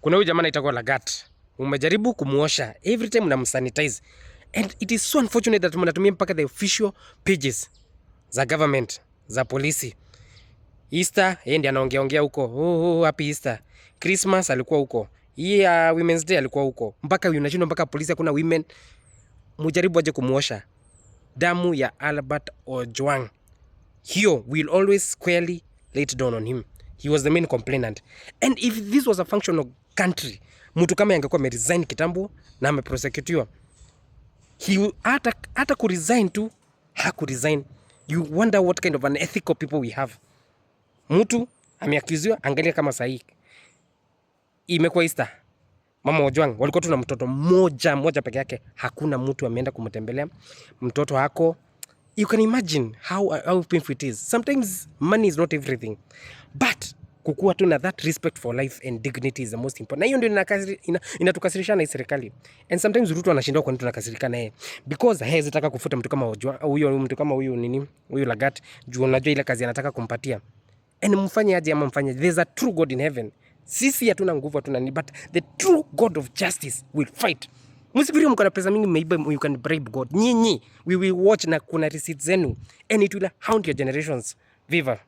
Kuna huyu jamaa anaitwa Lagat. Umejaribu kumuosha. Every time unamsanitize. And it is so unfortunate that mnatumia mpaka the official pages za government, za polisi. Easter, yeye ndiye anaongea huko. Oh, happy Easter. Christmas alikuwa huko. Hii Women's Day alikuwa huko. Mpaka unashindwa mpaka polisi hakuna women. Mujaribu aje kumuosha. Damu ya Albert Ojwang. Hiyo will always squarely lay it down on him. He was the main complainant. And if this was a functional country, mtu kama angekuwa ameresign kitambo na ameprosecutiwa, hata kuresign tu hakuresign. You wonder what kind of unethical people we have. Mtu ameakuziwa, angalia kama sahi imekuwa Easter, Mama Ojwang walikuwa tu na mtoto mmoja peke yake, hakuna mtu ameenda kumtembelea mtoto hako. You can imagine how painful it is. Sometimes money is not everything, but kukua tu na that respect for life and dignity is the most important. Na hiyo ndio inatukasirisha na serikali. And sometimes Ruto anashindwa kwa nini tunakasirika naye, because hawezi taka kufuta mtu kama Ojwang, mtu kama huyu Lagat, juu unajua ile kazi anataka kumpatia. And mfanye aje ama mfanye, there's a true God in heaven. Sisi hatuna nguvu, hatuna nini, but the true God of justice will fight. Msifikirie mko na pesa mingi maybe you can bribe God. Nyinyi we will watch na kuna receipts zenu and it will haunt your generations. Viva